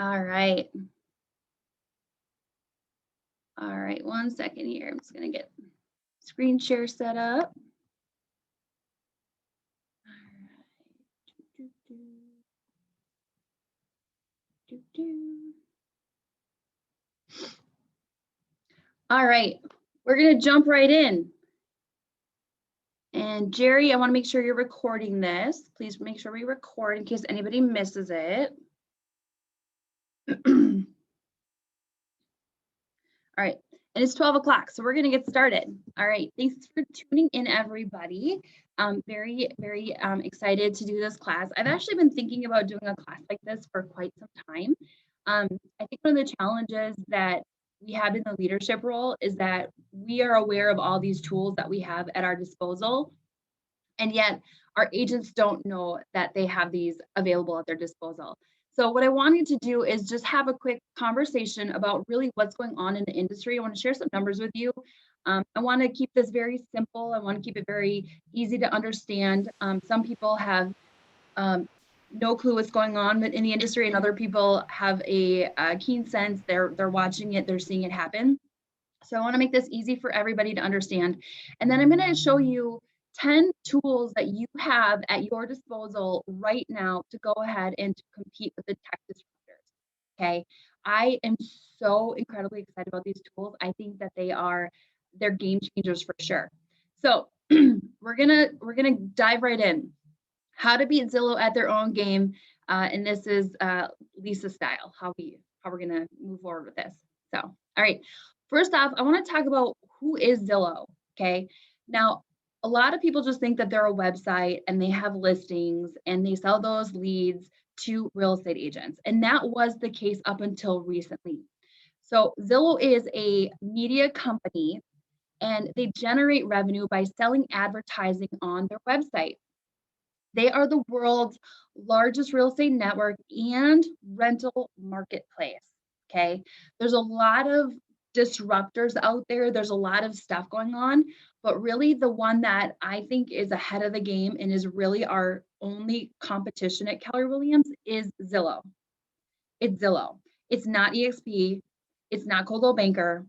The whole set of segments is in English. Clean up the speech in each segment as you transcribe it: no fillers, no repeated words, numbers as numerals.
All right. All right, 1 second here. I'm just gonna get screen share set up. All right. All right, we're gonna jump right in. And Jerry, I want to make sure you're recording this. Please make sure we record in case anybody misses it. All right, and it's 12 o'clock, so we're going to get started. All right, thanks for tuning in, everybody. Very excited to do this class. I've actually been thinking about doing a class like this for quite some time. I think one of the challenges that we have in the leadership role is that we are aware of all these tools that we have at our disposal, and yet our agents don't know that they have these available at their disposal. So what I wanted to do is just have a quick conversation about really what's going on in the industry. I want to share some numbers with you. I want to keep this very simple. I want to keep it very easy to understand. Some people have no clue what's going on in the industry, and other people have a keen sense. They're watching it, they're seeing it happen. So I want to make this easy for everybody to understand. And then I'm going to show you 10 tools that you have at your disposal right now to go ahead and to compete with the tech disruptors. Okay. I am so incredibly excited about these tools. I think that they're game changers for sure. So we're gonna dive right in. How to beat Zillow at their own game. And this is Lisa style, how we're gonna move forward with this. So, all right. First off, I want to talk about who is Zillow. Okay. Now, a lot of people just think that they're a website and they have listings and they sell those leads to real estate agents. And that was the case up until recently. So Zillow is a media company and they generate revenue by selling advertising on their website. They are the world's largest real estate network and rental marketplace. Okay. There's a lot of disruptors out there. There's a lot of stuff going on, but really the one that I think is ahead of the game and is really our only competition at Keller Williams is Zillow. It's Zillow. It's not EXP. It's not Coldwell Banker.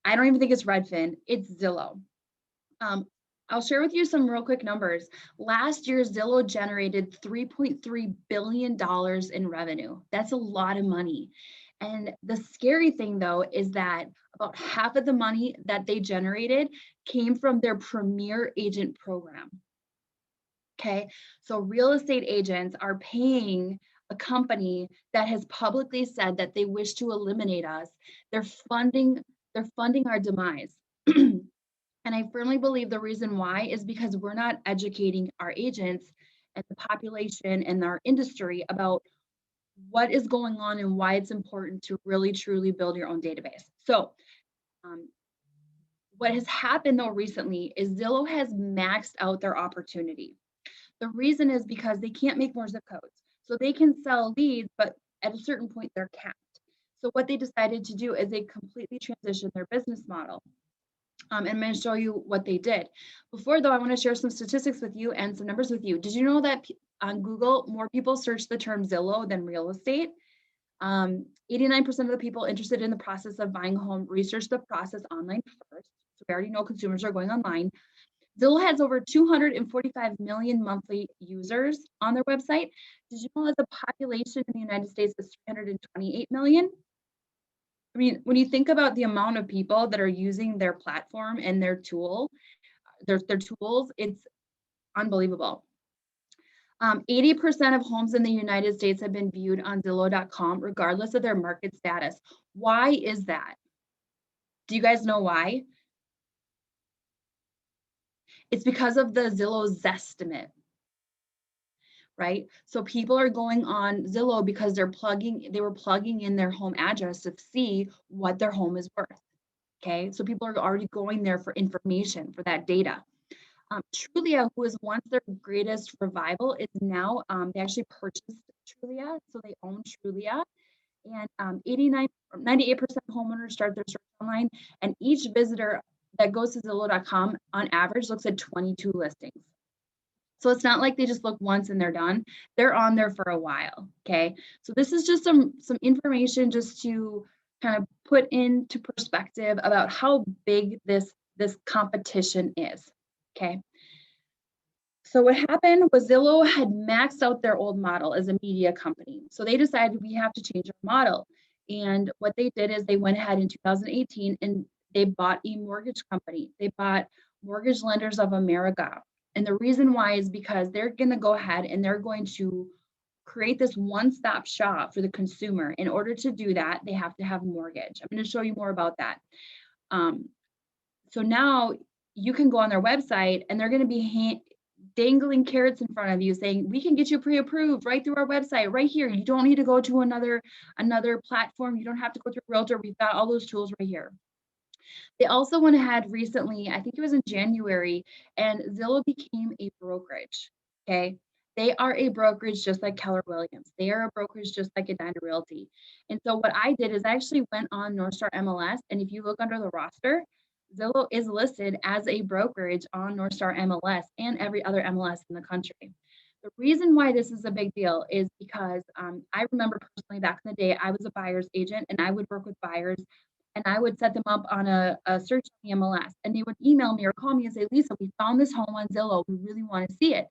I don't even think it's Redfin. It's Zillow. I'll share with you some real quick numbers. Last year, Zillow generated $3.3 billion in revenue. That's a lot of money. And the scary thing, though, is that about half of the money that they generated came from their Premier Agent program. Okay, so real estate agents are paying a company that has publicly said that they wish to eliminate us. They're funding our demise. And I firmly believe the reason why is because we're not educating our agents and the population and our industry about what is going on and why it's important to really truly build your own database. So what has happened though recently is Zillow has maxed out their opportunity. The reason is because they can't make more zip codes. So they can sell leads, but at a certain point they're capped. So what they decided to do is they completely transitioned their business model. And I'm going to show you what they did. Before though, I want to share some statistics with you and some numbers with you. Did you know that on Google, more people search the term Zillow than real estate? 89% of the people interested in the process of buying a home research the process online first. So we already know consumers are going online. Zillow has over 245 million monthly users on their website. Did you know that the population in the United States is 328 million? I mean, when you think about the amount of people that are using their platform and their tools, it's unbelievable. 80% of homes in the United States have been viewed on Zillow.com, regardless of their market status. Why is that? Do you guys know why? It's because of the Zillow Zestimate, right? So people are going on Zillow because they were plugging in their home address to see what their home is worth. Okay, so people are already going there for information, for that data. Trulia, who was once their greatest revival, is now, they actually purchased Trulia, so they own Trulia. And 98% of homeowners start their search online, and each visitor that goes to Zillow.com on average looks at 22 listings. So it's not like they just look once and they're done. They're on there for a while, okay? So this is just some information just to kind of put into perspective about how big this competition is, okay? So what happened was Zillow had maxed out their old model as a media company. So they decided we have to change our model. And what they did is they went ahead in 2018 and they bought a mortgage company. They bought Mortgage Lenders of America. And the reason why is because they're going to go ahead and they're going to create this one-stop shop for the consumer. In order to do that, they have to have mortgage. I'm going to show you more about that. So now you can go on their website and they're going to be dangling carrots in front of you saying, we can get you pre-approved right through our website right here. You don't need to go to another platform. You don't have to go through a realtor. We've got all those tools right here. They also went ahead recently, I think it was in January, and Zillow became a brokerage, okay? They are a brokerage just like Keller Williams. They are a brokerage just like Edina Realty. And so what I did is I actually went on Northstar MLS, and if you look under the roster, Zillow is listed as a brokerage on Northstar MLS and every other MLS in the country. The reason why this is a big deal is because I remember personally back in the day, I was a buyer's agent and I would work with buyers and I would set them up on a search on the MLS and they would email me or call me and say, Lisa, we found this home on Zillow. We really want to see it.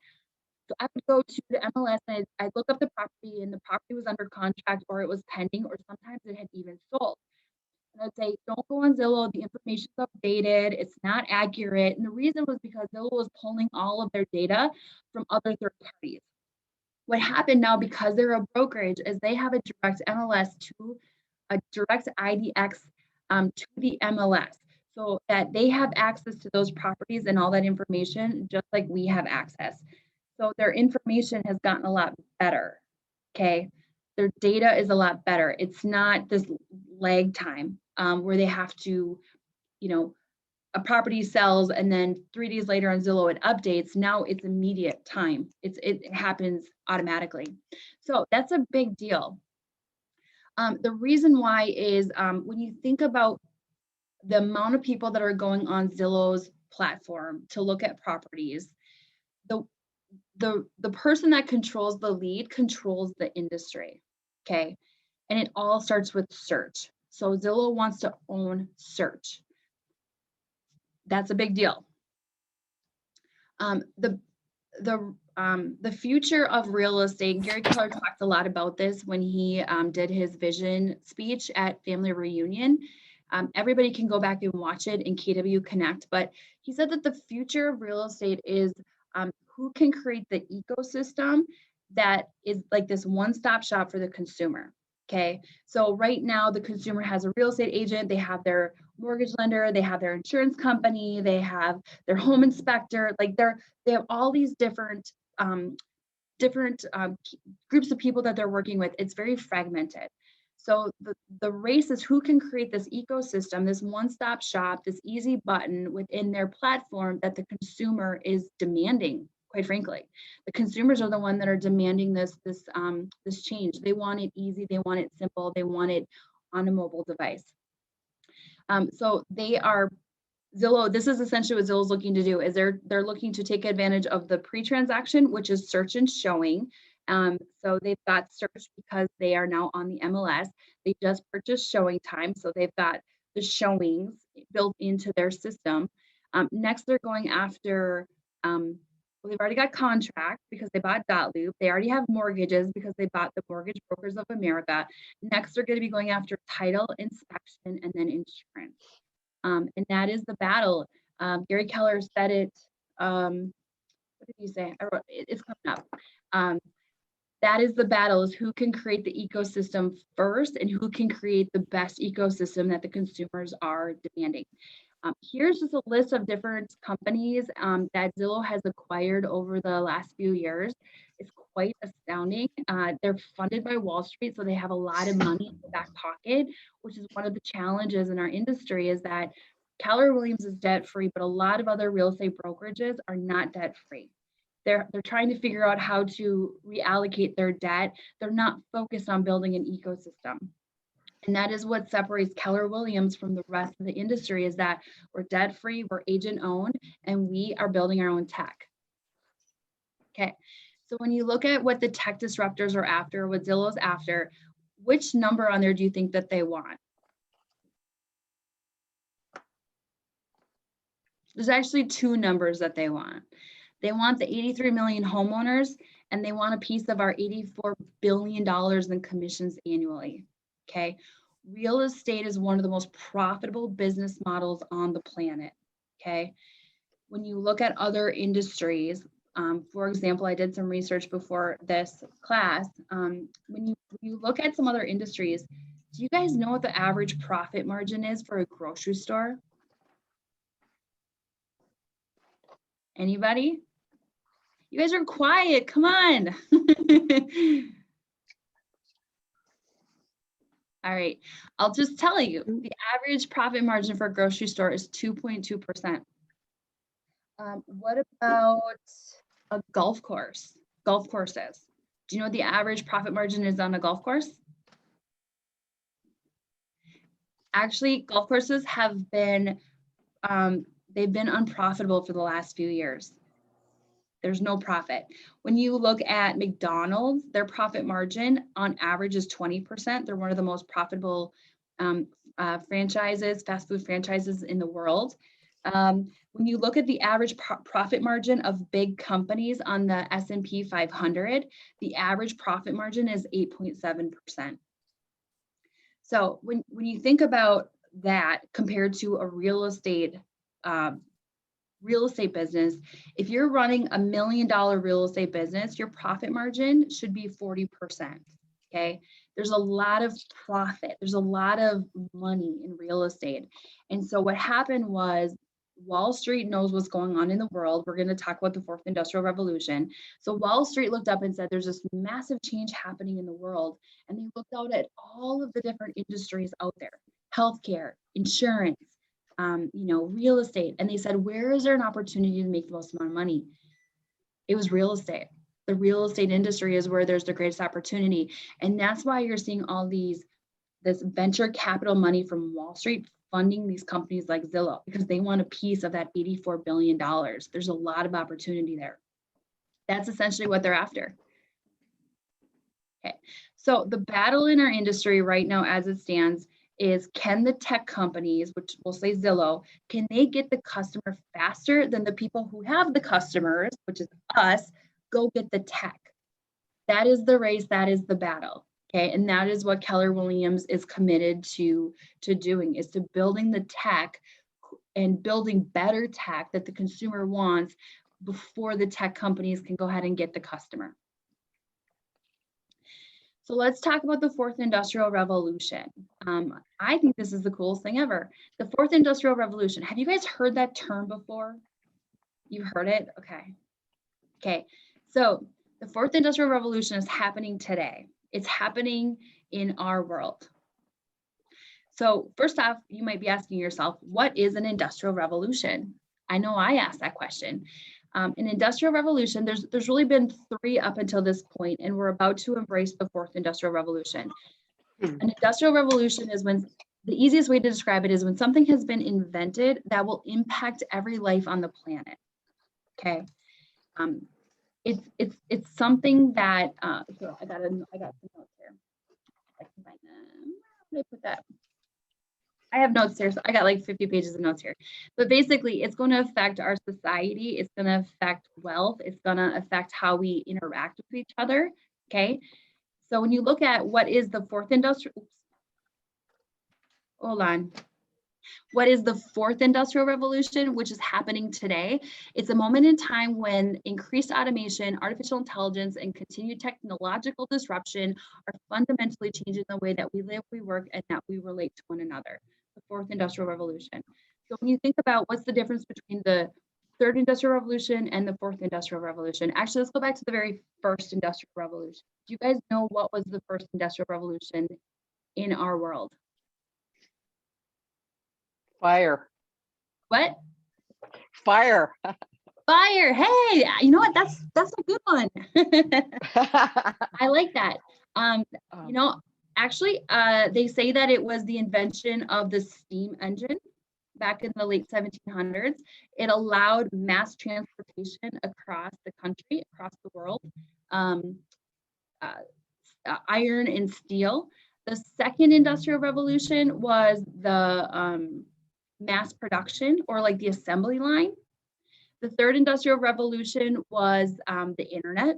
So I would go to the MLS and I'd look up the property and the property was under contract or it was pending or sometimes it had even sold. And I'd say, don't go on Zillow. The information's outdated. It's not accurate. And the reason was because Zillow was pulling all of their data from other third parties. What happened now, because they're a brokerage, is they have a direct MLS to a direct IDX to the MLS so that they have access to those properties and all that information, just like we have access. So their information has gotten a lot better, okay? Their data is a lot better. It's not this lag time where they have to, a property sells and then 3 days later on Zillow it updates. Now it's immediate time. It happens automatically. So that's a big deal. The reason why is when you think about the amount of people that are going on Zillow's platform to look at properties, the person that controls the lead controls the industry, okay? And it all starts with search. So Zillow wants to own search. That's a big deal. The future of real estate, Gary Keller talked a lot about this when he did his vision speech at Family Reunion. Everybody can go back and watch it in KW Connect, but he said that the future of real estate is who can create the ecosystem that is like this one-stop shop for the consumer. Okay, so right now the consumer has a real estate agent, they have their mortgage lender, they have their insurance company, they have their home inspector, like they have all these different groups of people that they're working with. It's very fragmented. So the race is who can create this ecosystem, this one-stop shop, this easy button within their platform that the consumer is demanding. Quite frankly, the consumers are the one that are demanding this change. They want it easy, they want it simple, they want it on a mobile device. So they are Zillow. This is essentially what Zillow's looking to do. Is they're looking to take advantage of the pre-transaction, which is search and showing. So they've got search because they are now on the MLS. They just purchased showing time, so they've got the showings built into their system. Next, they're going after. Well, they've already got contracts because they bought Dotloop. They already have mortgages because they bought the Mortgage Brokers of America. Next, they're going to be going after title, inspection, and then insurance. And that is the battle. Gary Keller said it. What did he say? I wrote, it's coming up. That is the battle: is who can create the ecosystem first, and who can create the best ecosystem that the consumers are demanding. Here's just a list of different companies that Zillow has acquired over the last few years. It's quite astounding. They're funded by Wall Street, so they have a lot of money in the back pocket, which is one of the challenges in our industry, is that Keller Williams is debt-free, but a lot of other real estate brokerages are not debt-free. They're trying to figure out how to reallocate their debt. They're not focused on building an ecosystem. And that is what separates Keller Williams from the rest of the industry, is that we're debt-free, we're agent-owned, and we are building our own tech. Okay. So when you look at what the tech disruptors are after, what Zillow's after, which number on there do you think that they want? There's actually two numbers that they want. They want the 83 million homeowners, and they want a piece of our $84 billion in commissions annually. Okay. Real estate is one of the most profitable business models on the planet. Okay. When you look at other industries, for example, I did some research before this class. When you look at some other industries, do you guys know what the average profit margin is for a grocery store? Anybody? You guys are quiet. Come on. All right. I'll just tell you, the average profit margin for a grocery store is 2.2%. What about a golf course? Golf courses. Do you know what the average profit margin is on a golf course? Actually, golf courses have been, they've been unprofitable for the last few years. There's no profit. When you look at McDonald's, their profit margin on average is 20%. They're one of the most profitable franchises, fast food franchises in the world. When you look at the average profit margin of big companies on the S&P 500, the average profit margin is 8.7%. So when you think about that compared to a real estate business, if you're running $1 million real estate business, your profit margin should be 40%. Okay. There's a lot of profit. There's a lot of money in real estate. And so what happened was Wall Street knows what's going on in the world. We're going to talk about the fourth industrial revolution. So Wall Street looked up and said, there's this massive change happening in the world. And they looked out at all of the different industries out there, healthcare, insurance, real estate. And they said, where is there an opportunity to make the most amount of money? It was real estate. The real estate industry is where there's the greatest opportunity. And that's why you're seeing all this venture capital money from Wall Street funding these companies like Zillow, because they want a piece of that $84 billion. There's a lot of opportunity there. That's essentially what they're after. Okay. So the battle in our industry right now, as it stands, is can the tech companies, which we'll say Zillow, can they get the customer faster than the people who have the customers, which is us, go get the tech? That is the race, that is the battle. Okay, and that is what Keller Williams is committed to doing, is to building the tech and building better tech that the consumer wants before the tech companies can go ahead and get the customer. So let's talk about the fourth industrial revolution. I think this is the coolest thing ever. The fourth industrial revolution. Have you guys heard that term before? You've heard it? Okay. Okay. So the fourth industrial revolution is happening today. It's happening in our world. So first off, you might be asking yourself, what is an industrial revolution? I know I asked that question. An industrial revolution, there's really been three up until this point, and we're about to embrace the fourth industrial revolution. An industrial revolution is when, the easiest way to describe it is when something has been invented that will impact every life on the planet. Okay. It's something that here, I got some notes here. I can find them. Where did I put that? I have notes here, so I got like 50 pages of notes here. But basically, it's going to affect our society. It's going to affect wealth. It's going to affect how we interact with each other. Okay. So when you look at what is the fourth industrial, hold on. What is the fourth industrial revolution, which is happening today? It's a moment in time when increased automation, artificial intelligence, and continued technological disruption are fundamentally changing the way that we live, we work, and that we relate to one another. The fourth industrial revolution. So when you think about what's the difference between the third industrial revolution and the fourth industrial revolution, actually, let's go back to the very first industrial revolution. Do you guys know what was the first industrial revolution in our world? Fire. What? Fire. Fire. Hey, you know what? That's a good one. I like that. Actually, they say that it was the invention of the steam engine. back in the late 1700s. It allowed mass transportation across the country, across the world, iron and steel. The second industrial revolution was the mass production, or like the assembly line. The third industrial revolution was the internet.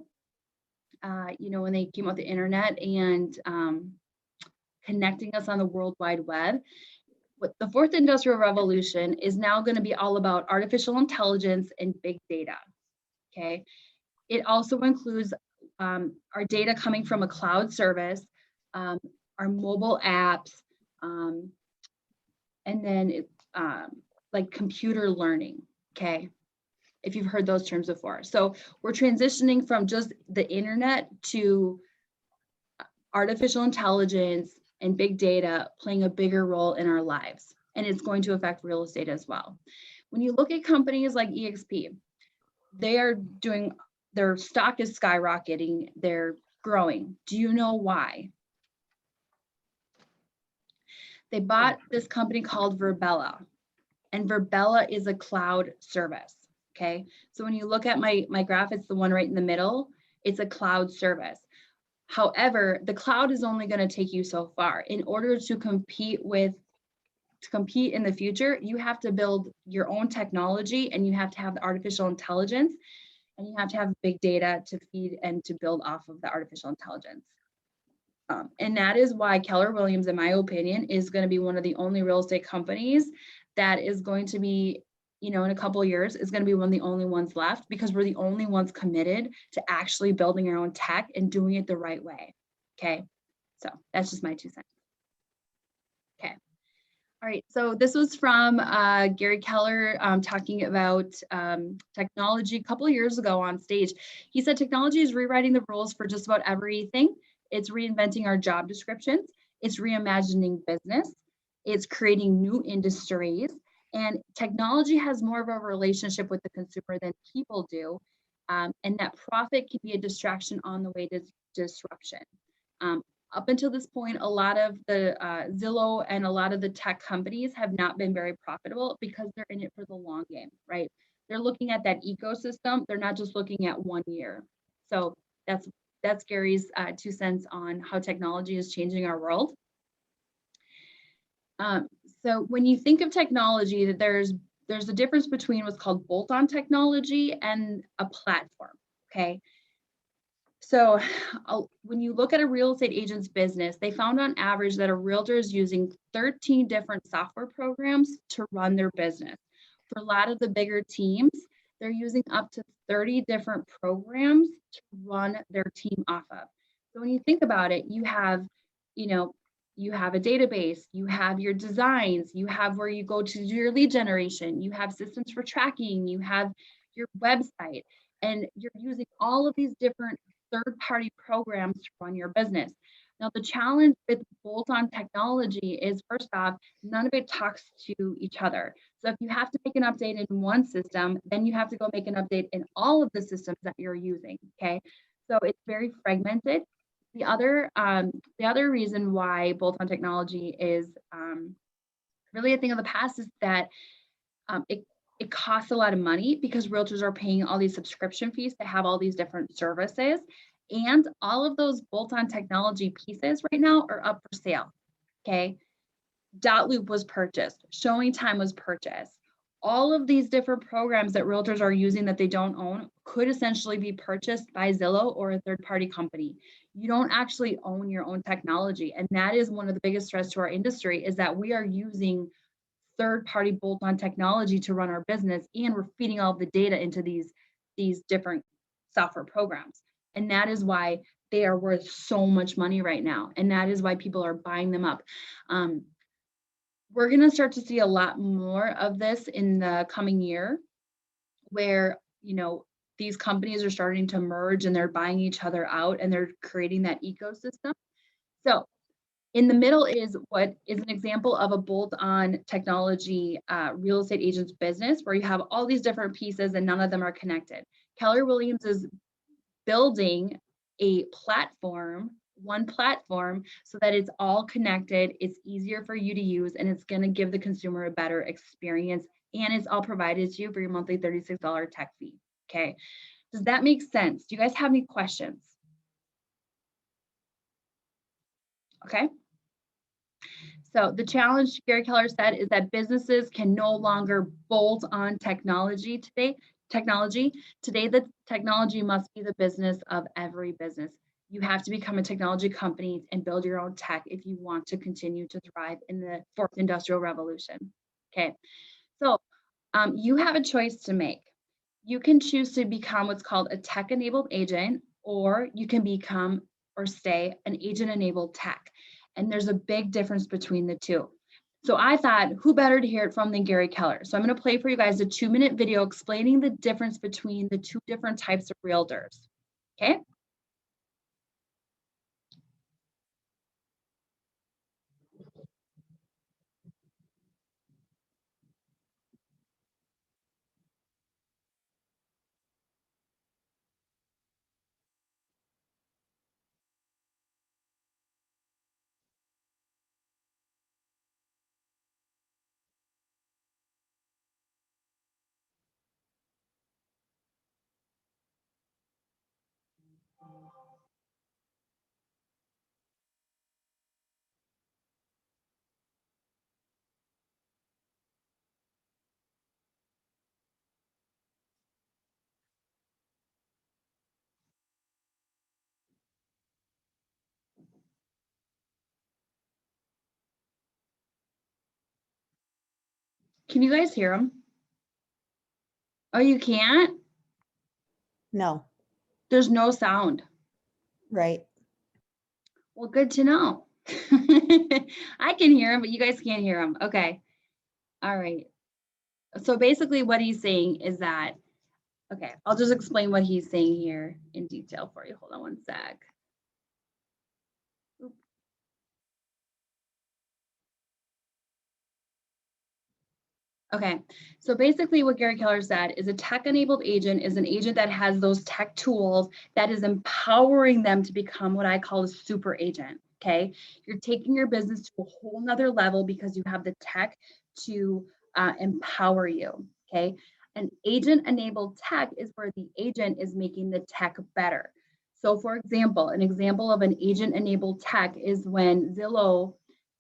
When they came out with the internet and connecting us on the World Wide Web. The fourth industrial revolution is now going to be all about artificial intelligence and big data. Okay. It also includes our data coming from a cloud service, our mobile apps, and then like computer learning. Okay. If you've heard those terms before. So we're transitioning from just the internet to artificial intelligence and big data playing a bigger role in our lives. And it's going to affect real estate as well. When you look at companies like EXP, their stock is skyrocketing, they're growing. Do you know why? They bought this company called Virbela, and Virbela is a cloud service. Okay, so when you look at my graph, it's the one right in the middle. It's a cloud service. However, the cloud is only going to take you so far. In order to compete in the future, you have to build your own technology, and you have to have the artificial intelligence, and you have to have big data to feed and to build off of the artificial intelligence. And that is why Keller Williams, in my opinion, is going to be one of the only real estate companies that is going to be, in a couple of years, is going to be one of the only ones left, because we're the only ones committed to actually building our own tech and doing it the right way. Okay, so that's just my 2 cents. Okay, all right, so this was from Gary Keller talking about technology a couple of years ago on stage. He said technology is rewriting the rules for just about everything. It's reinventing our job descriptions. It's reimagining business. It's creating new industries. And technology has more of a relationship with the consumer than people do. And that profit can be a distraction on the way to disruption. Up until this point, a lot of the Zillow and a lot of the tech companies have not been very profitable because they're in it for the long game, right? They're looking at that ecosystem. They're not just looking at 1 year. So that's Gary's 2 cents on how technology is changing our world. So when you think of technology, there's a difference between what's called bolt-on technology and a platform, okay? So when you look at a real estate agent's business, they found on average that a realtor is using 13 different software programs to run their business. For a lot of the bigger teams, they're using up to 30 different programs to run their team off of. So when you think about it, you have a database, you have your designs, you have where you go to do your lead generation, you have systems for tracking, you have your website, and you're using all of these different third-party programs to run your business. Now, the challenge with bolt-on technology is, first off, none of it talks to each other. So if you have to make an update in one system, then you have to go make an update in all of the systems that you're using, okay? So it's very fragmented. The other reason why bolt-on technology is really a thing of the past is that it costs a lot of money, because realtors are paying all these subscription fees to have all these different services. And all of those bolt-on technology pieces right now are up for sale, okay? Dotloop was purchased, Showing Time was purchased. All of these different programs that realtors are using that they don't own could essentially be purchased by Zillow or a third-party company. You don't actually own your own technology. And that is one of the biggest threats to our industry, is that we are using third-party bolt-on technology to run our business, and we're feeding all the data into these different software programs. And that is why they are worth so much money right now. And that is why people are buying them up. We're going to start to see a lot more of this in the coming year, where, these companies are starting to merge and they're buying each other out and they're creating that ecosystem. So in the middle is what is an example of a bolt-on technology real estate agent's business, where you have all these different pieces and none of them are connected. Keller Williams is building a platform one platform so that it's all connected, it's easier for you to use, and it's going to give the consumer a better experience. And it's all provided to you for your monthly $36 tech fee. Okay. Does that make sense? Do you guys have any questions? Okay. So the challenge, Gary Keller said, is that businesses can no longer bolt on technology today. Today, the technology must be the business of every business. You have to become a technology company and build your own tech if you want to continue to thrive in the fourth industrial revolution. Okay, so you have a choice to make. You can choose to become what's called a tech-enabled agent, or you can become or stay an agent-enabled tech. And there's a big difference between the two. So I thought, who better to hear it from than Gary Keller? So I'm going to play for you guys a 2-minute video explaining the difference between the two different types of realtors. Okay. Can you guys hear him? Oh, you can't? No, There's no sound. right. Well, good to know. I can hear him, but you guys can't hear him. Okay. All right. So basically what he's saying is that, okay, I'll just explain what he's saying here in detail for you. Hold on one sec. Okay, so basically what Gary Keller said is a tech-enabled agent is an agent that has those tech tools that is empowering them to become what I call a super agent, okay? You're taking your business to a whole nother level because you have the tech to empower you, okay? An agent-enabled tech is where the agent is making the tech better. So for example, an example of an agent-enabled tech is when Zillow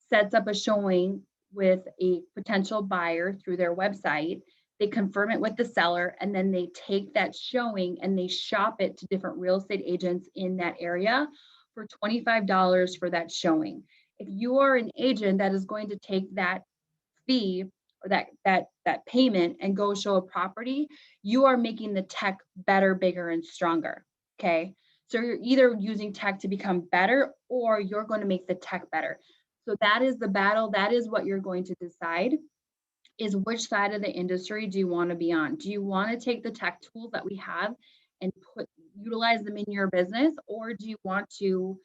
sets up a showing with a potential buyer through their website. They confirm it with the seller, and then they take that showing and they shop it to different real estate agents in that area for $25 for that showing. If you are an agent that is going to take that fee or that payment and go show a property, you are making the tech better, bigger, and stronger. Okay. So you're either using tech to become better or you're going to make the tech better. So that is the battle. That is what you're going to decide, is which side of the industry do you want to be on? Do you want to take the tech tools that we have and utilize them in your business, or do you want to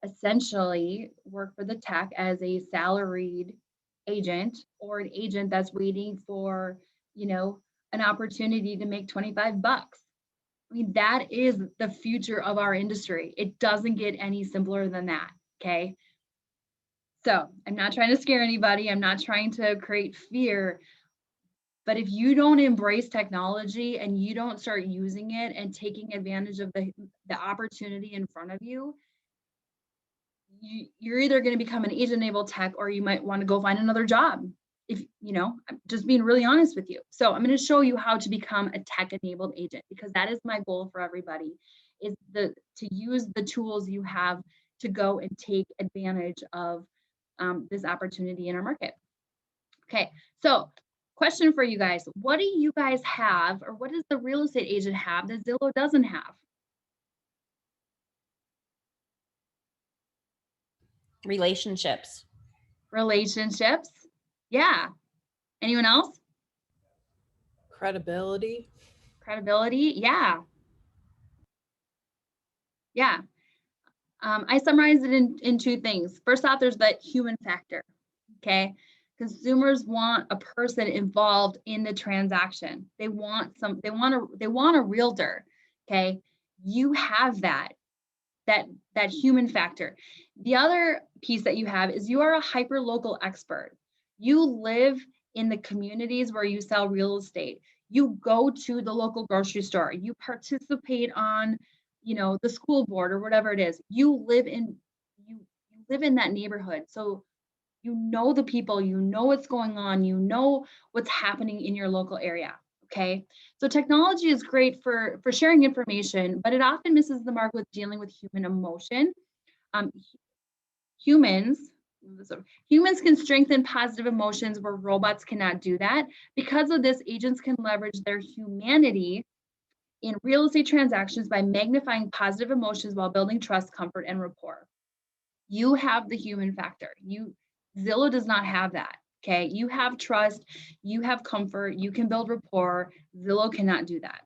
essentially work for the tech as a salaried agent, or an agent that's waiting for, an opportunity to make 25 bucks? I mean, that is the future of our industry. It doesn't get any simpler than that. Okay. So I'm not trying to scare anybody. I'm not trying to create fear. But if you don't embrace technology and you don't start using it and taking advantage of the opportunity in front of you, you're either going to become an agent-enabled tech, or you might want to go find another job. If I'm just being really honest with you. So I'm going to show you how to become a tech-enabled agent, because that is my goal for everybody, is to use the tools you have to go and take advantage of this opportunity in our market. Okay, so question for you guys. What do you guys have, or what does the real estate agent have that Zillow doesn't have? Relationships. Relationships. Yeah. Anyone else? Credibility. Credibility. Yeah. Yeah. I summarize it in two things. First off, there's that human factor. Okay. Consumers want a person involved in the transaction. They want a realtor. Okay. You have that that human factor. The other piece that you have is you are a hyper-local expert. You live in the communities where you sell real estate. You go to the local grocery store. You participate on, the school board or whatever it is. You live in that neighborhood. So you know the people, you know what's going on, you know what's happening in your local area. Okay. So technology is great for sharing information, but it often misses the mark with dealing with human emotion. Humans can strengthen positive emotions where robots cannot do that. Because of this, agents can leverage their humanity in real estate transactions by magnifying positive emotions while building trust, comfort, and rapport. You have the human factor. Zillow does not have that. Okay. You have trust, you have comfort, you can build rapport. Zillow cannot do that.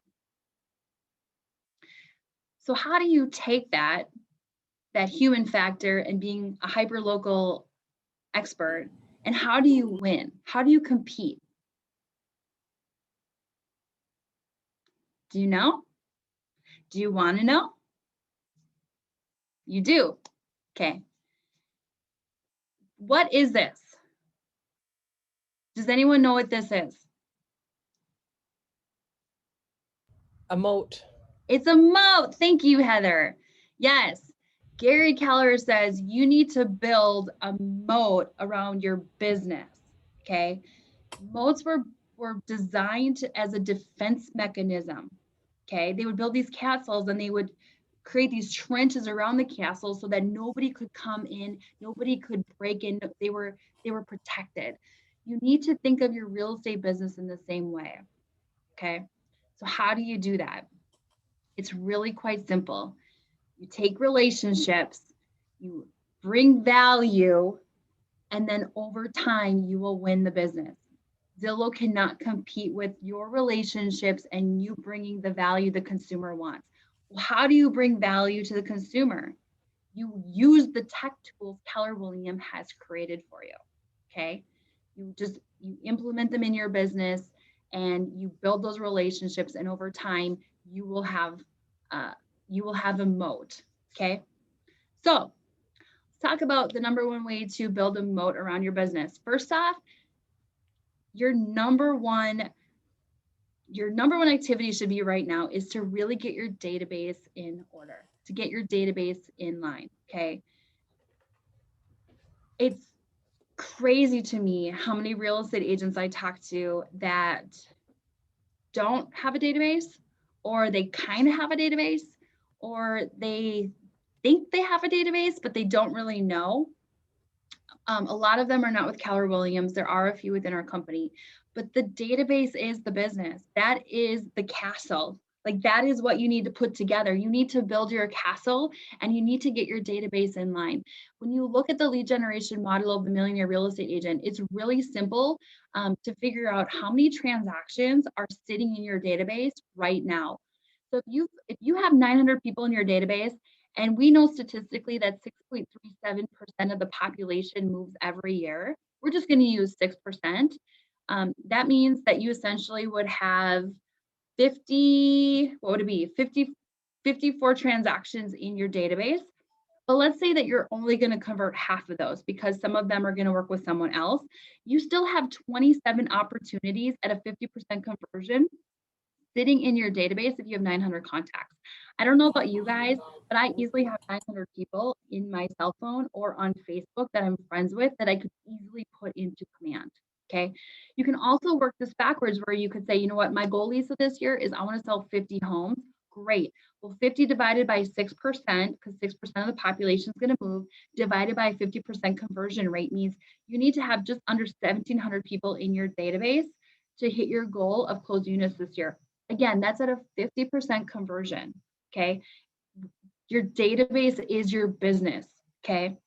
So how do you take that human factor and being a hyper-local expert, and how do you win? How do you compete? Do you know? Do you want to know? You do. Okay. What is this? Does anyone know what this is? A moat. It's a moat. Thank you, Heather. Yes. Gary Keller says you need to build a moat around your business. Okay. Moats were designed as a defense mechanism. Okay. They would build these castles and they would create these trenches around the castle so that nobody could come in, nobody could break in. They were protected. You need to think of your real estate business in the same way. Okay. So how do you do that? It's really quite simple. You take relationships, you bring value, and then over time, you will win the business. Zillow cannot compete with your relationships and you bringing the value the consumer wants. Well, how do you bring value to the consumer? You use the tech tools Keller Williams has created for you. Okay. You implement them in your business and you build those relationships, and over time you will have a moat. Okay. So let's talk about the number one way to build a moat around your business. First off, your number one activity should be right now is to really get your database in order, to get your database in line. Okay. It's crazy to me how many real estate agents I talk to that don't have a database, or they kind of have a database, or they think they have a database, but they don't really know. A lot of them are not with Keller Williams. There are a few within our company, but the database is the business. That is the castle. Like, that is what you need to put together. You need to build your castle and you need to get your database in line. When you look at the lead generation model of the Millionaire Real Estate Agent, it's really simple to figure out how many transactions are sitting in your database right now. So if you have 900 people in your database, and we know statistically that 6.37% of the population moves every year, we're just going to use 6%. That means that you essentially would have 54 transactions in your database. But let's say that you're only going to convert half of those because some of them are going to work with someone else. You still have 27 opportunities at a 50% conversion sitting in your database if you have 900 contacts. I don't know about you guys, but I easily have 900 people in my cell phone or on Facebook that I'm friends with that I could easily put into command. Okay. You can also work this backwards where you could say, you know what, my goal, Lisa, this year is I want to sell 50 homes. Great. Well, 50 divided by 6%, because 6% of the population is going to move, divided by 50% conversion rate means you need to have just under 1,700 people in your database to hit your goal of closed units this year. Again, that's at a 50% conversion. Okay. Your database is your business. Okay.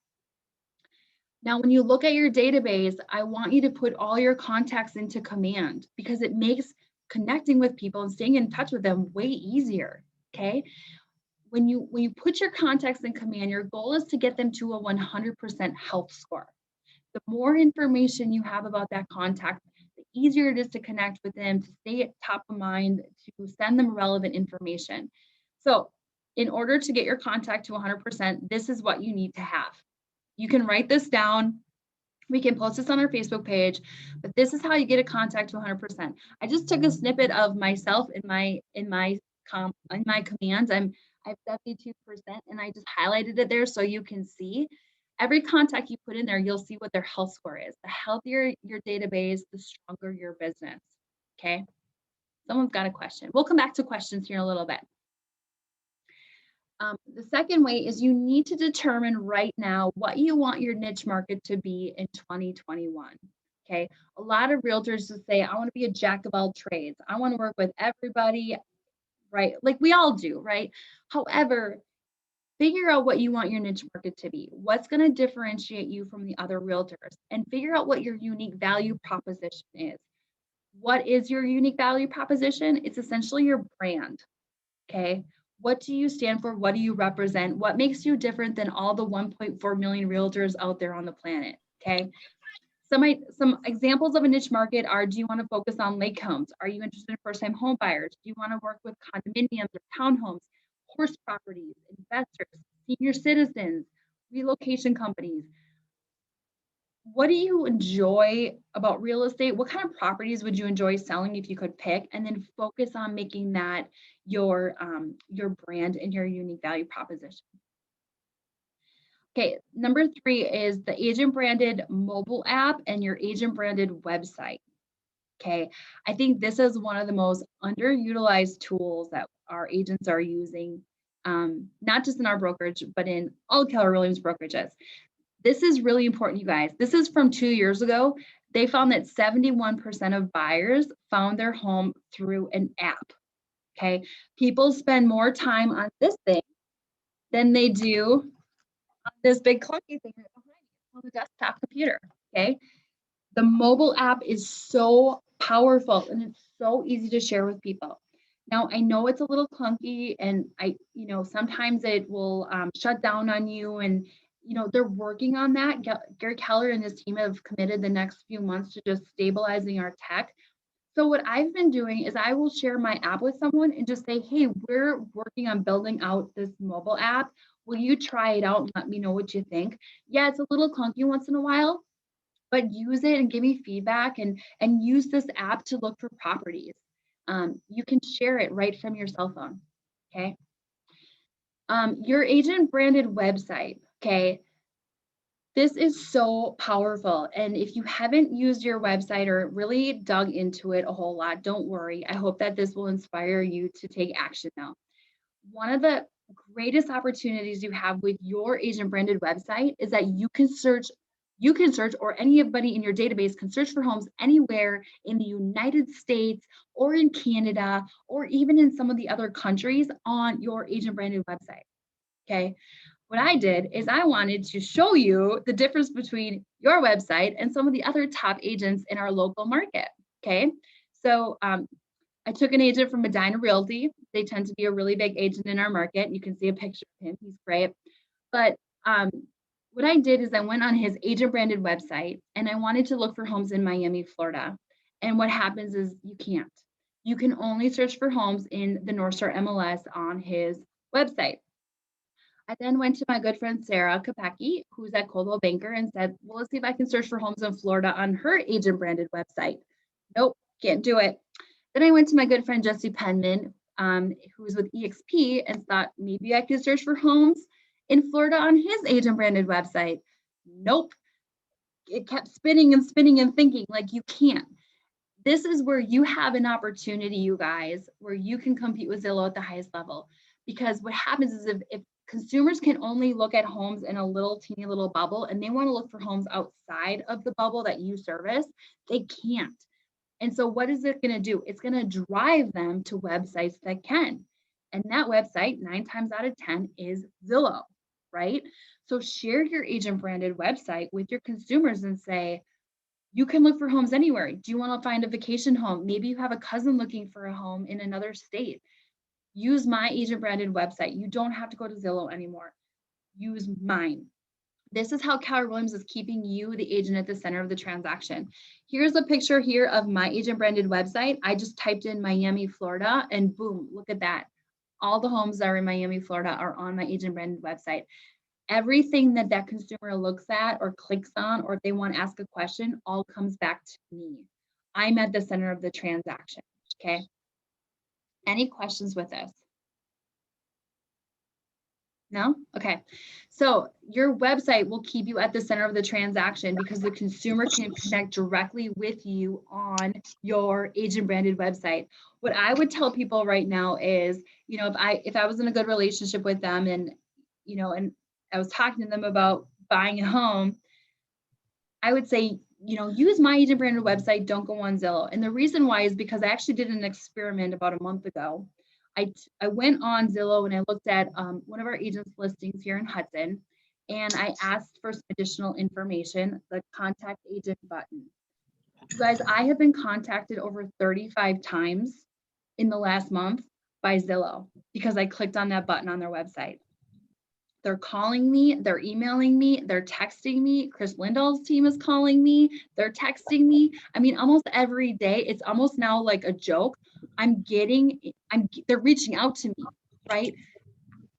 Now, when you look at your database, I want you to put all your contacts into command because it makes connecting with people and staying in touch with them way easier. Okay. When you put your contacts in command, your goal is to get them to a 100% health score. The more information you have about that contact, the easier it is to connect with them, to stay at top of mind, to send them relevant information. So in order to get your contact to 100%, this is what you need to have. You can write this down. We can post this on our Facebook page, but this is how you get a contact to 100%. I just took a snippet of myself in my commands. I've 72%, and I just highlighted it there so you can see. Every contact you put in there, you'll see what their health score is. The healthier your database, the stronger your business. Okay. Someone's got a question. We'll come back to questions here in a little bit. The second way is you need to determine right now what you want your niche market to be in 2021. Okay. A lot of realtors will say, I want to be a jack of all trades. I want to work with everybody, right? Like we all do, right? However, figure out what you want your niche market to be. What's going to differentiate you from the other realtors, and figure out what your unique value proposition is. What is your unique value proposition? It's essentially your brand. Okay. What do you stand for? What do you represent? What makes you different than all the 1.4 million realtors out there on the planet? Okay. Some examples of a niche market are, do you want to focus on lake homes? Are you interested in first-time home buyers? Do you want to work with condominiums or townhomes, horse properties, investors, senior citizens, relocation companies? What do you enjoy about real estate? What kind of properties would you enjoy selling if you could pick? And then focus on making that your brand and your unique value proposition. Okay, number 3 is the agent branded mobile app and your agent branded website. Okay, I think this is one of the most underutilized tools that our agents are using, not just in our brokerage, but in all Keller Williams brokerages. This is really important, you guys. This is from 2 years ago. They found that 71% of buyers found their home through an app. Okay, people spend more time on this thing than they do on this big clunky thing right behind you on the desktop computer. Okay, the mobile app is so powerful and it's so easy to share with people. Now, I know it's a little clunky, and sometimes it will shut down on you, and they're working on that. Gary Keller and his team have committed the next few months to just stabilizing our tech. So what I've been doing is I will share my app with someone and just say, hey, we're working on building out this mobile app. Will you try it out and let me know what you think? Yeah, it's a little clunky once in a while, but use it and give me feedback, and use this app to look for properties. You can share it right from your cell phone. Okay. Your agent branded website. Okay. This is so powerful. And if you haven't used your website or really dug into it a whole lot, don't worry. I hope that this will inspire you to take action now. One of the greatest opportunities you have with your agent branded website is that you can search, or anybody in your database can search for homes anywhere in the United States or in Canada, or even in some of the other countries on your agent branded website. Okay. What I did is I wanted to show you the difference between your website and some of the other top agents in our local market. Okay. So I took an agent from Medina Realty. They tend to be a really big agent in our market. You can see a picture of him. He's great. But what I did is I went on his agent branded website, and I wanted to look for homes in Miami, Florida. And what happens is you can't. You can only search for homes in the North Star MLS on his website. I then went to my good friend Sarah Kopecki, who's at Coldwell Banker, and said, well, let's see if I can search for homes in Florida on her agent branded website. Nope, can't do it. Then I went to my good friend Jesse Penman, who was with EXP, and thought maybe I could search for homes in Florida on his agent branded website. Nope. It kept spinning and spinning and thinking, like, you can't. This is where you have an opportunity, you guys, where you can compete with Zillow at the highest level. Because what happens is if consumers can only look at homes in a little teeny little bubble, and they want to look for homes outside of the bubble that you service, they can't. And so what is it going to do? It's going to drive them to websites that can. And that website, 9 times out of 10, is Zillow, right? So share your agent branded website with your consumers and say, you can look for homes anywhere. Do you want to find a vacation home? Maybe you have a cousin looking for a home in another state. Use my agent branded website. You don't have to go to Zillow anymore. Use mine. This is how Keller Williams is keeping you, the agent, at the center of the transaction. Here's a picture here of my agent branded website. I just typed in Miami, Florida, and boom, look at that. All the homes that are in Miami, Florida are on my agent branded website. Everything that that consumer looks at or clicks on, or if they want to ask a question, all comes back to me. I'm at the center of the transaction, okay? Any questions with this? No? Okay. So your website will keep you at the center of the transaction because the consumer can connect directly with you on your agent branded website. What I would tell people right now is, if I was in a good relationship with them and, and I was talking to them about buying a home, I would say, use my agent branded website, don't go on Zillow. And the reason why is because I actually did an experiment about a month ago. I went on Zillow and I looked at one of our agents' listings here in Hudson, and I asked for some additional information, the contact agent button. You guys, I have been contacted over 35 times in the last month by Zillow because I clicked on that button on their website. They're calling me, they're emailing me, they're texting me. Chris Lindahl's team is calling me, they're texting me. I mean, almost every day. It's almost now like a joke. They're reaching out to me, right?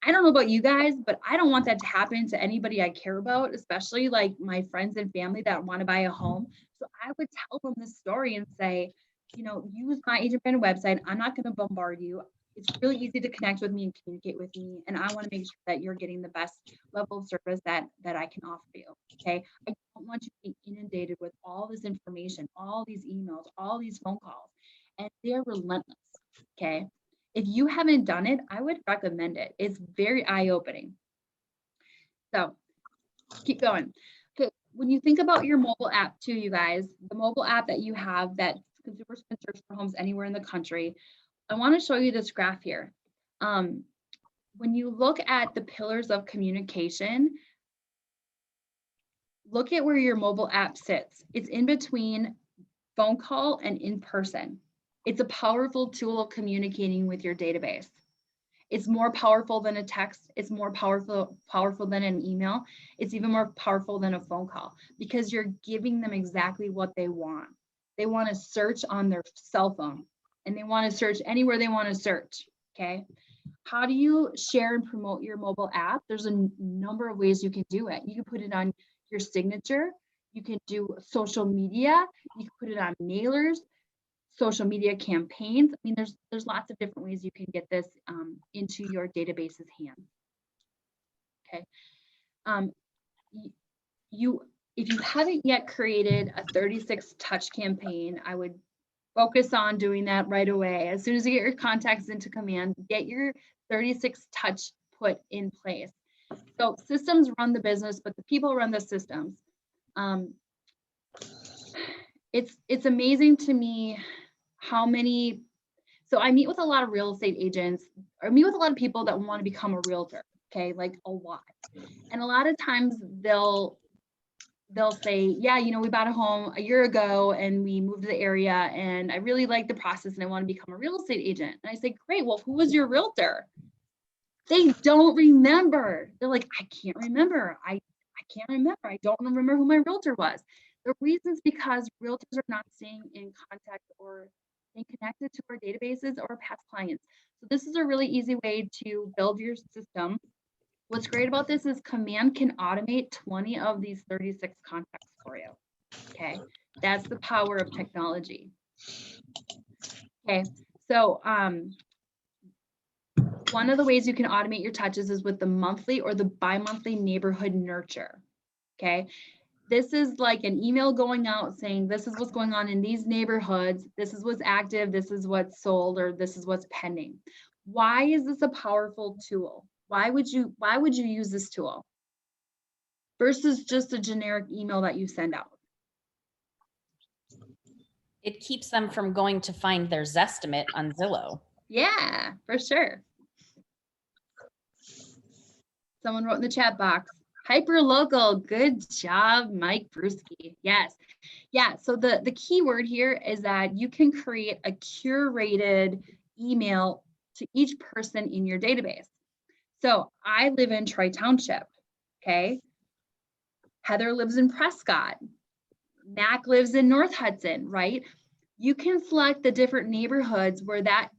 I don't know about you guys, but I don't want that to happen to anybody I care about, especially like my friends and family that want to buy a home. So I would tell them this story and say, use my agent branded website. I'm not going to bombard you. It's really easy to connect with me and communicate with me. And I want to make sure that you're getting the best level of service that I can offer you. Okay. I don't want you to be inundated with all this information, all these emails, all these phone calls, and they're relentless. Okay. If you haven't done it, I would recommend it. It's very eye-opening. So keep going. Okay. When you think about your mobile app too, you guys, the mobile app that you have that consumers can search for homes anywhere in the country, I want to show you this graph here. When you look at the pillars of communication, look at where your mobile app sits. It's in between phone call and in person. It's a powerful tool of communicating with your database. It's more powerful than a text. It's more powerful than an email. It's even more powerful than a phone call because you're giving them exactly what they want. They want to search on their cell phone and they want to search anywhere they want to search, okay? How do you share and promote your mobile app? There's a number of ways you can do it. You can put it on your signature. You can do social media. You can put it on mailers, social media campaigns. I mean, there's lots of different ways you can get this into your database's hands. Okay. If you haven't yet created a 36 touch campaign, I would focus on doing that right away. As soon as you get your contacts into command, get your 36 touch put in place. So systems run the business, but the people run the systems. It's amazing to me how many, so I meet with a lot of real estate agents, or meet with a lot of people that want to become a realtor, okay, like a lot. And a lot of times they'll say, yeah, we bought a home a year ago and we moved to the area and I really like the process and I want to become a real estate agent. And I say, great, well, who was your realtor? They don't remember. They're like, I can't remember. I can't remember. I don't remember who my realtor was. The reason is because realtors are not staying in contact or staying connected to our databases or past clients. So this is a really easy way to build your system. What's great about this is Command can automate 20 of these 36 contacts for you. Okay, that's the power of technology. Okay, so one of the ways you can automate your touches is with the monthly or the bi-monthly neighborhood nurture. Okay, this is like an email going out saying this is what's going on in these neighborhoods, this is what's active, this is what's sold, or this is what's pending. Why is this a powerful tool? Why would you use this tool versus just a generic email that you send out? It keeps them from going to find their Zestimate on Zillow. Yeah, for sure. Someone wrote in the chat box, hyper local. Good job, Mike Brewski. Yes. Yeah. So the key word here is that you can create a curated email to each person in your database. So I live in Troy Township. Okay. Heather lives in Prescott. Mac lives in North Hudson, right? You can select the different neighborhoods where that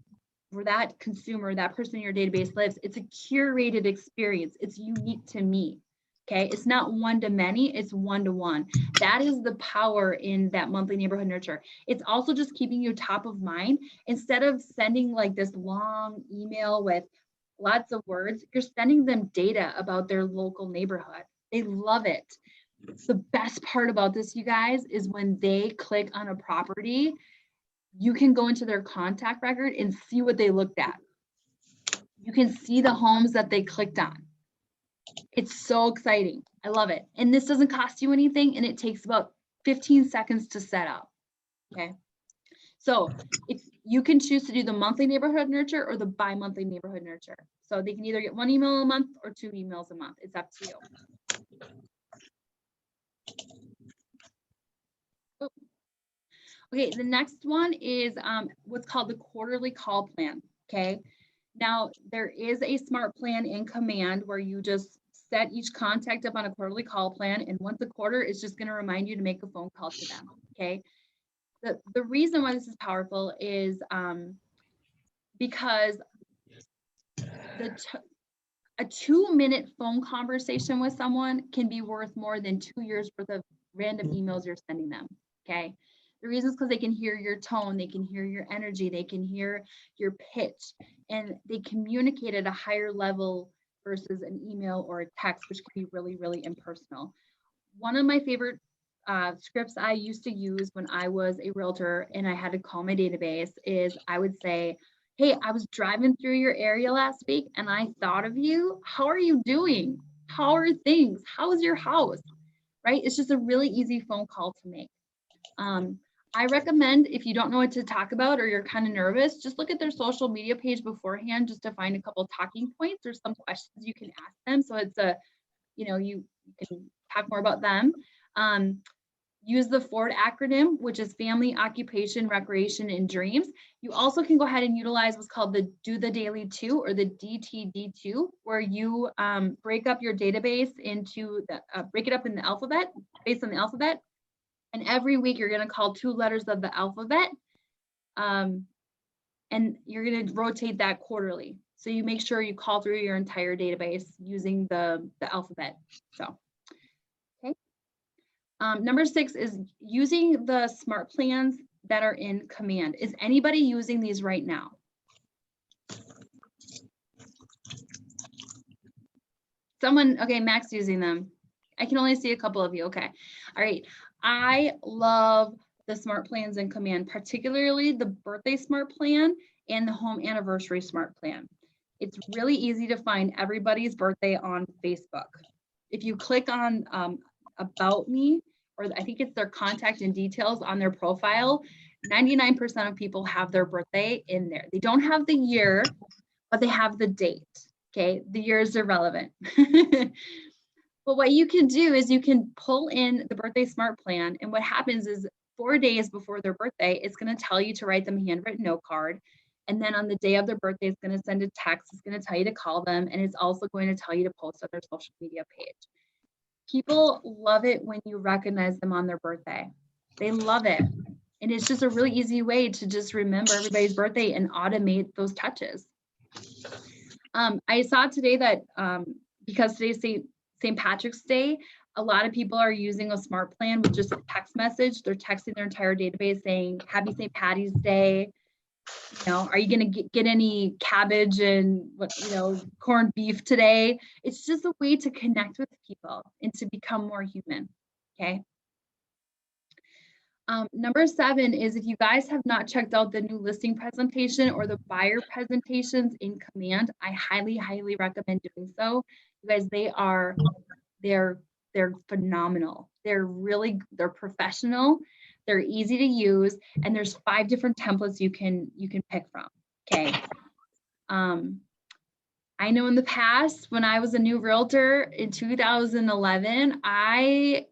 where that consumer, that person in your database lives, it's a curated experience. It's unique to me. Okay, it's not one to many, it's one to one. That is the power in that monthly neighborhood nurture. It's also just keeping you top of mind. Instead of sending like this long email with lots of words, you're sending them data about their local neighborhood. They love it. The best part about this, you guys, is when they click on a property, you can go into their contact record and see what they looked at. You can see the homes that they clicked on. It's so exciting. I love it. And this doesn't cost you anything, and it takes about 15 seconds to set up. Okay. So if you can choose to do the monthly neighborhood nurture or the bi-monthly neighborhood nurture. So they can either get 1 email a month or 2 emails a month. It's up to you. Oh. Okay, the next one is what's called the quarterly call plan. Okay. Now there is a smart plan in Command where you just set each contact up on a quarterly call plan, and once a quarter, it's just going to remind you to make a phone call to them. Okay. The reason why this is powerful is because a 2-minute phone conversation with someone can be worth more than 2 years worth of random emails you're sending them. Okay. The reason is because they can hear your tone, they can hear your energy, they can hear your pitch, and they communicate at a higher level versus an email or a text, which can be really, really impersonal. One of my favorite scripts I used to use when I was a realtor and I had to call my database is I would say, hey, I was driving through your area last week and I thought of you. How are you doing? How are things? How is your house? Right? It's just a really easy phone call to make. I recommend, if you don't know what to talk about or you're kind of nervous, just look at their social media page beforehand just to find a couple talking points or some questions you can ask them. So it's you can talk more about them. Use the FORD acronym, which is family, occupation, recreation, and dreams. You also can go ahead and utilize what's called the Do the Daily 2 or the DTD2, where you break up your database into break it up in the alphabet, based on the alphabet. And every week you're going to call 2 letters of the alphabet. And you're going to rotate that quarterly. So you make sure you call through your entire database using the alphabet. So, okay. Number 6 is using the smart plans that are in Command. Is anybody using these right now? Someone, okay, Mac's using them. I can only see a couple of you. Okay. All right. I love the smart plans in Command, particularly the birthday smart plan and the home anniversary smart plan. It's really easy to find everybody's birthday on Facebook. If you click on About Me, or I think it's their contact and details on their profile, 99% of people have their birthday in there. They don't have the year, but they have the date. Okay, the year is irrelevant. But what you can do is you can pull in the birthday smart plan, and what happens is 4 days before their birthday, it's going to tell you to write them a handwritten note card. And then on the day of their birthday, it's going to send a text. It's going to tell you to call them, and it's also going to tell you to post on their social media page. People love it when you recognize them on their birthday. They love it. And it's just a really easy way to just remember everybody's birthday and automate those touches. I saw today that because today's St. Patrick's Day, a lot of people are using a smart plan with just a text message. They're texting their entire database saying, Happy St. Patty's Day. Are you going to get any cabbage and corned beef today? It's just a way to connect with people and to become more human. Okay. Number 7 is, if you guys have not checked out the new listing presentation or the buyer presentations in Command, I highly, highly recommend doing so. You guys, they're phenomenal. They're professional. They're easy to use, and there's 5 different templates you can pick from. Okay. I know in the past, when I was a new realtor in 2011, I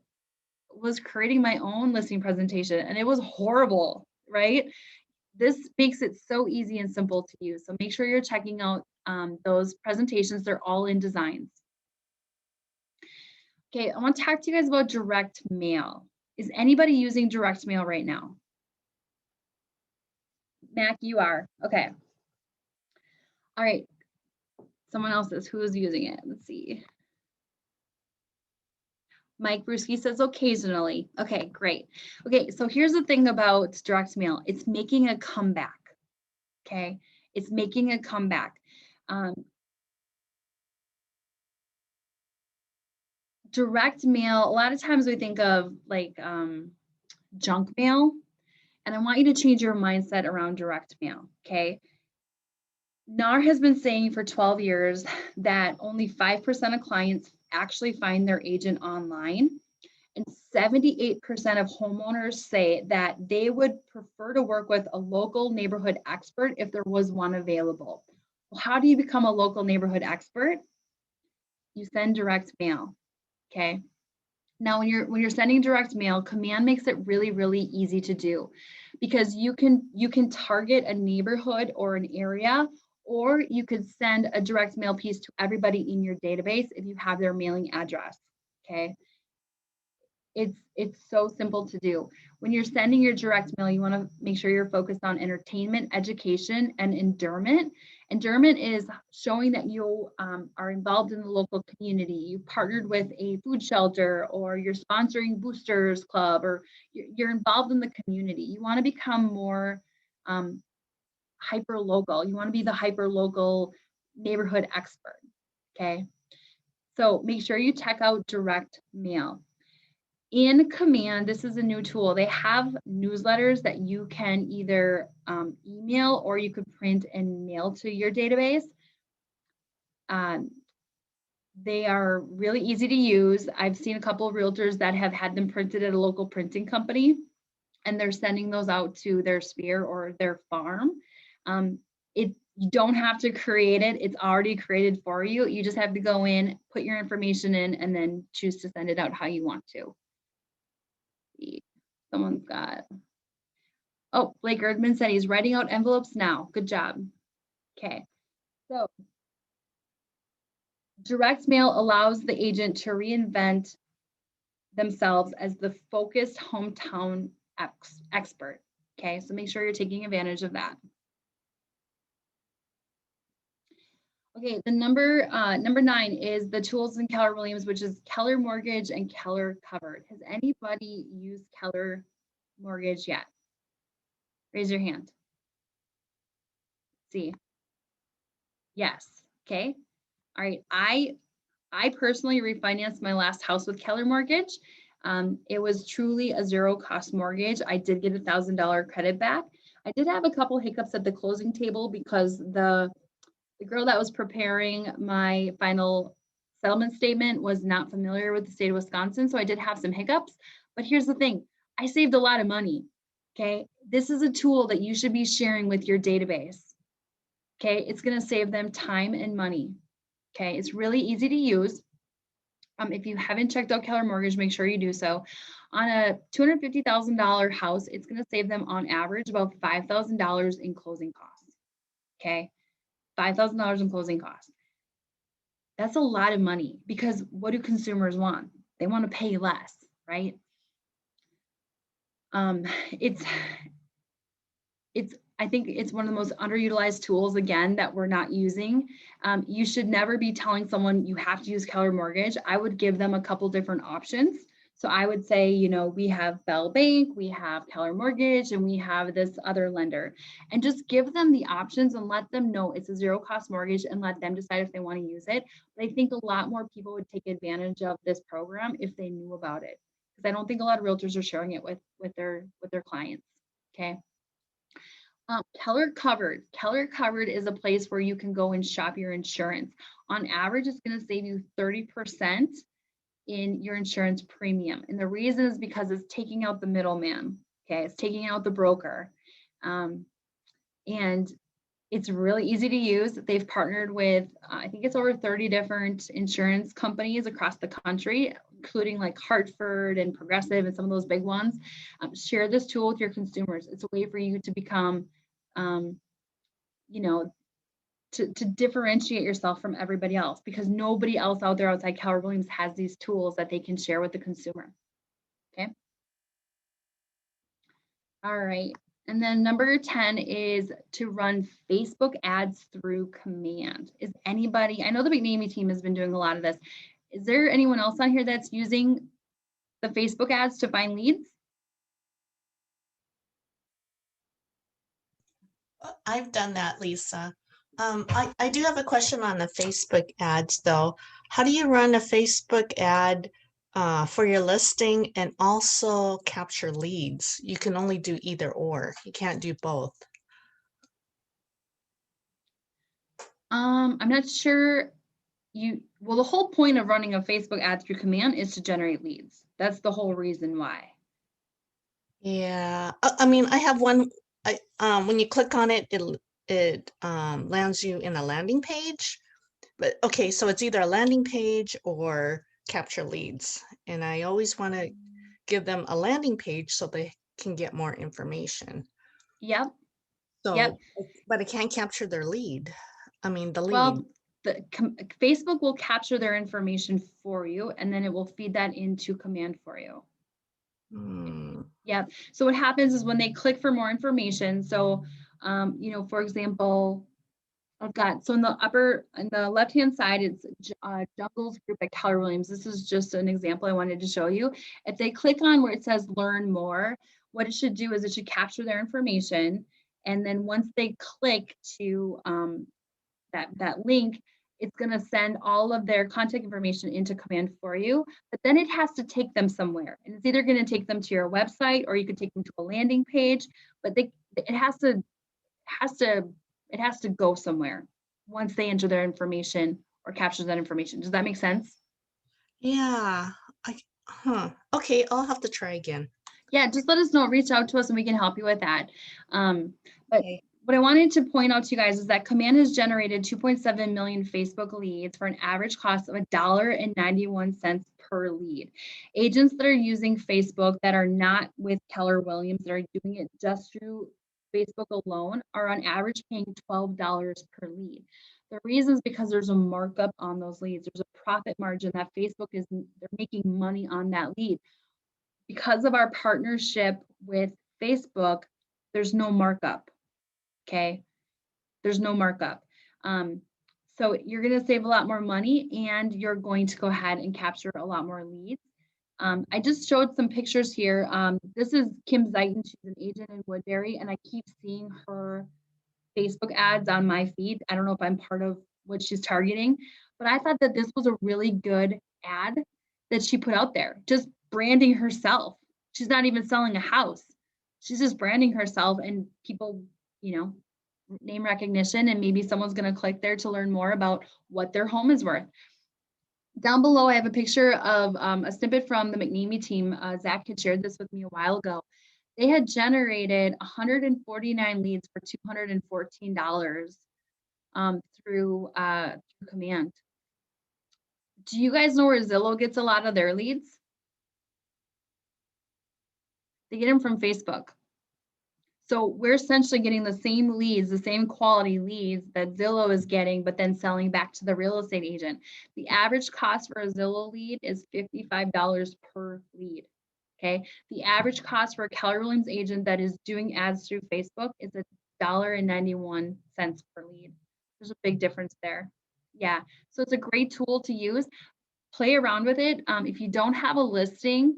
was creating my own listing presentation, and it was horrible, right? This makes it so easy and simple to use. So make sure you're checking out those presentations. They're all in designs. Okay, I want to talk to you guys about direct mail. Is anybody using direct mail right now? Mac, you are. Okay. All right. Someone else is, who is using it? Let's see. Mike Brewski says occasionally. Okay, great. Okay, so here's the thing about direct mail. It's making a comeback. Okay, it's making a comeback. Direct mail, a lot of times we think of like junk mail, and I want you to change your mindset around direct mail. Okay. NAR has been saying for 12 years that only 5% of clients actually find their agent online. And 78% of homeowners say that they would prefer to work with a local neighborhood expert if there was one available. Well, how do you become a local neighborhood expert? You send direct mail. Okay. Now, when you're sending direct mail, Command makes it really, really easy to do, because you can target a neighborhood or an area, or you could send a direct mail piece to everybody in your database if you have their mailing address. Okay. It's so simple to do. When you're sending your direct mail, you want to make sure you're focused on entertainment, education, and endearment. Endearment is showing that you are involved in the local community. You partnered with a food shelter, or you're sponsoring Boosters Club, or you're involved in the community. You want to become more hyper local. You want to be the hyper local neighborhood expert. Okay. So make sure you check out direct mail. In Command, this is a new tool. They have newsletters that you can either email, or you could print and mail to your database. They are really easy to use. I've seen a couple of realtors that have had them printed at a local printing company, and they're sending those out to their sphere or their farm. You don't have to create it. It's already created for you. You just have to go in, put your information in, and then choose to send it out how you want to. Someone's got, oh, Blake Erdman said he's writing out envelopes now. Good job. Okay, so direct mail allows the agent to reinvent themselves as the focused hometown expert. Okay, so make sure you're taking advantage of that. Okay, the number 9 is the tools in Keller Williams, which is Keller Mortgage and Keller Covered. Has anybody used Keller Mortgage yet? Raise your hand. See. Yes. Okay. All right. I personally refinanced my last house with Keller Mortgage. It was truly a zero cost mortgage. I did get $1,000 credit back. I did have a couple hiccups at the closing table because the girl that was preparing my final settlement statement was not familiar with the state of Wisconsin. So I did have some hiccups, but here's the thing. I saved a lot of money. Okay. This is a tool that you should be sharing with your database. Okay. It's going to save them time and money. Okay. It's really easy to use. If you haven't checked out Keller Mortgage, make sure you do so. On a $250,000 house, it's going to save them on average about $5,000 in closing costs. Okay. $5,000 in closing costs. That's a lot of money, because what do consumers want? They want to pay less, right? I think it's one of the most underutilized tools, again, that we're not using. You should never be telling someone you have to use Keller Mortgage. I would give them a couple different options. So I would say, you know, we have Bell Bank, we have Keller Mortgage, and we have this other lender, and just give them the options and let them know it's a zero cost mortgage, and let them decide if they want to use it. But I think a lot more people would take advantage of this program if they knew about it, because I don't think a lot of realtors are sharing it with their clients. Okay. Keller Covered. Keller Covered is a place where you can go and shop your insurance. On average, it's going to save you 30% in your insurance premium. And the reason is because it's taking out the middleman. Okay, it's taking out the broker. And it's really easy to use. They've partnered with, I think it's over 30 different insurance companies across the country, including like Hartford and Progressive and some of those big ones. Share this tool with your consumers. It's a way for you to become, you know, to differentiate yourself from everybody else, because nobody else out there outside Keller Williams has these tools that they can share with the consumer. Okay. All right. And then number 10 is to run Facebook ads through command. Is anybody, I know the McNamee team has been doing a lot of this. Is there anyone else on here that's using the Facebook ads to find leads? I've done that, Lisa. I do have a question on the Facebook ads though. How do you run a Facebook ad for your listing and also capture leads? You can only do either or. You can't do both. I'm not sure well, the whole point of running a Facebook ad through command is to generate leads. That's the whole reason why. Yeah, I mean, I have one. When you click on it, it lands you in a landing page. But okay, so it's either a landing page or capture leads. And I always want to give them a landing page so they can get more information. Yep. So, Yep. but I can't capture their lead. I mean, the lead. Well, Facebook will capture their information for you, and then it will feed that into command for you. Yeah. So what happens is when they click for more information. So, for example, I've got, so in the left-hand side, it's Jungles Group at Keller Williams. This is just an example I wanted to show you. If they click on where it says learn more, what it should do is it should capture their information. And then once they click to that link, it's going to send all of their contact information into command for you, but then it has to take them somewhere. And it's either going to take them to your website or you could take them to a landing page, but it has to go somewhere once they enter their information or capture that information. Does that make sense? Yeah. Okay, I'll have to try again. Yeah, just let us know. Reach out to us and we can help you with that. But Okay. what I wanted to point out to you guys is that command has generated 2.7 million Facebook leads for an average cost of $1.91 per lead. Agents that are using Facebook that are not with Keller Williams, that are doing it just through Facebook alone, are on average paying $12 per lead. The reason is because there's a markup on those leads. There's a profit margin that they're making money on that lead. Because of our partnership with Facebook, there's no markup. Okay, there's no markup. So you're going to save a lot more money and you're going to go ahead and capture a lot more leads. I just showed some pictures here. This is Kim Zeiton. She's an agent in Woodbury, and I keep seeing her Facebook ads on my feed. I don't know if I'm part of what she's targeting, but I thought that this was a really good ad that she put out there, just branding herself. She's not even selling a house. She's just branding herself, and people, name recognition, and maybe someone's going to click there to learn more about what their home is worth. Down below, I have a picture of a snippet from the McNamee team. Zach had shared this with me a while ago. They had generated 149 leads for $214 through command. Do you guys know where Zillow gets a lot of their leads? They get them from Facebook. So we're essentially getting the same leads, the same quality leads that Zillow is getting, but then selling back to the real estate agent. The average cost for a Zillow lead is $55 per lead. Okay. The average cost for a Keller Williams agent that is doing ads through Facebook is $1.91 per lead. There's a big difference there. Yeah. So it's a great tool to use. Play around with it. If you don't have a listing,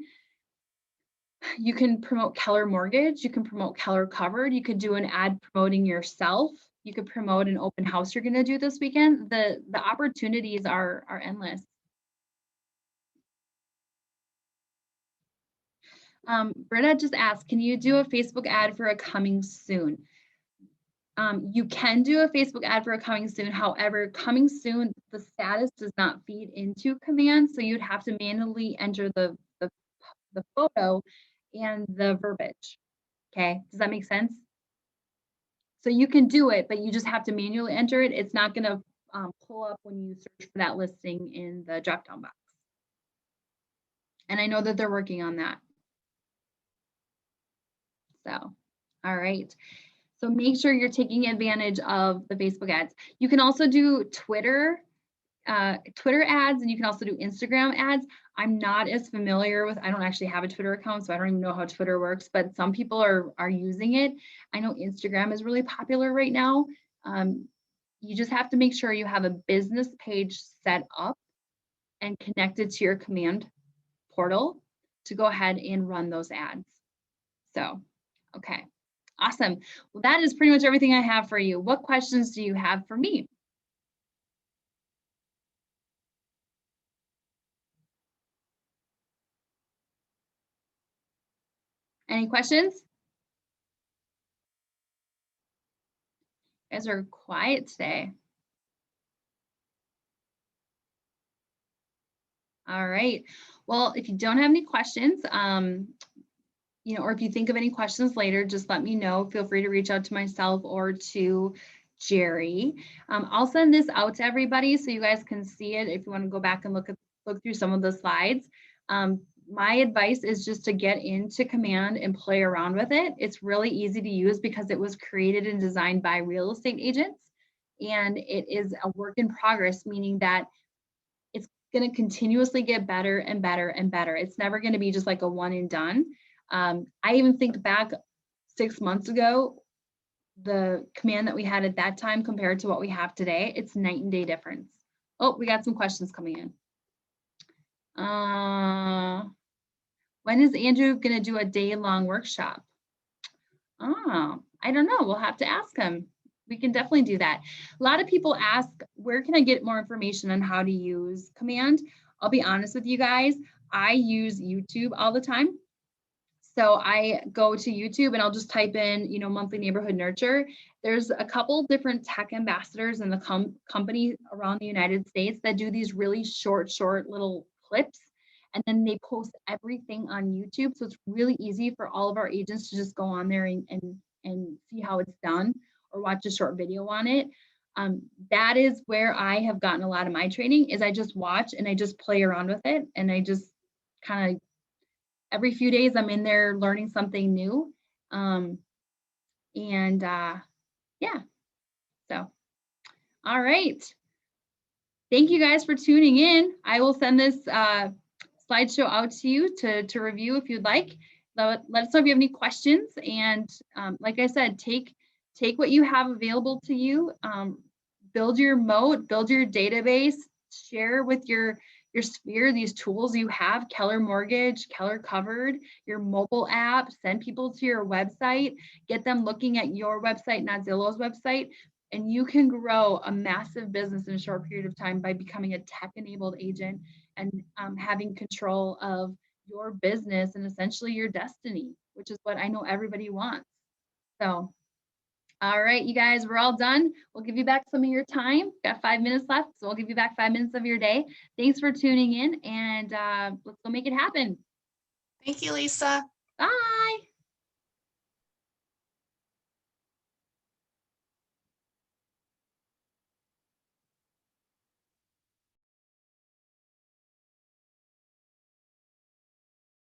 you can promote Keller Mortgage, you can promote Keller Covered, you could do an ad promoting yourself, you could promote an open house you're going to do this weekend. The opportunities are endless. Britta just asked, can you do a Facebook ad for a coming soon? You can do a Facebook ad for a coming soon. However, coming soon, the status does not feed into command, so you'd have to manually enter the photo and the verbiage. Okay, does that make sense? So you can do it, but you just have to manually enter it. It's not going to pull up when you search for that listing in the drop-down box. And I know that they're working on that. So, all right. So make sure you're taking advantage of the Facebook ads. You can also do Twitter Twitter ads, and you can also do Instagram ads. I'm not as familiar with, I don't actually have a Twitter account, so I don't even know how Twitter works, but some people are using it. I know Instagram is really popular right now. You just have to make sure you have a business page set up and connected to your command portal to go ahead and run those ads. So, okay, awesome. Well, that is pretty much everything I have for you. What questions do you have for me? Any questions? You guys are quiet today. All right. Well, if you don't have any questions, you know, or if you think of any questions later, just let me know. Feel free to reach out to myself or to Jerry. I'll send this out to everybody so you guys can see it if you want to go back and look through some of the slides. My advice is just to get into Command and play around with it. It's really easy to use because it was created and designed by real estate agents, and it is a work in progress, meaning that it's going to continuously get better and better and better. It's never going to be just like a one and done. I even think back 6 months ago, the command that we had at that time compared to what we have today, it's night and day difference. Oh, we got some questions coming in. When is Andrew going to do a day-long workshop? Oh, I don't know. We'll have to ask him. We can definitely do that. A lot of people ask, where can I get more information on how to use Command? I'll be honest with you guys. I use YouTube all the time. So I go to YouTube and I'll just type in, you know, monthly neighborhood nurture. There's a couple different tech ambassadors in the company around the United States that do these really short little clips. And then they post everything on YouTube. So it's really easy for all of our agents to just go on there and see how it's done or watch a short video on it. That is where I have gotten a lot of my training, is I just watch and I just play around with it. And I just kind of, every few days I'm in there learning something new. Yeah, so, all right. Thank you guys for tuning in. I will send this slideshow out to you to review if you'd like. Let us know if you have any questions. And like I said, take what you have available to you, build your moat, build your database, share with your sphere these tools you have, Keller Mortgage, Keller Covered, your mobile app, send people to your website, get them looking at your website, not Zillow's website, and you can grow a massive business in a short period of time by becoming a tech-enabled agent and having control of your business and essentially your destiny, which is what I know everybody wants. So, all right, you guys, we're all done. We'll give you back some of your time. Got 5 minutes left, so we'll give you back 5 minutes of your day. Thanks for tuning in, and let's go make it happen. Thank you, Lisa. Bye.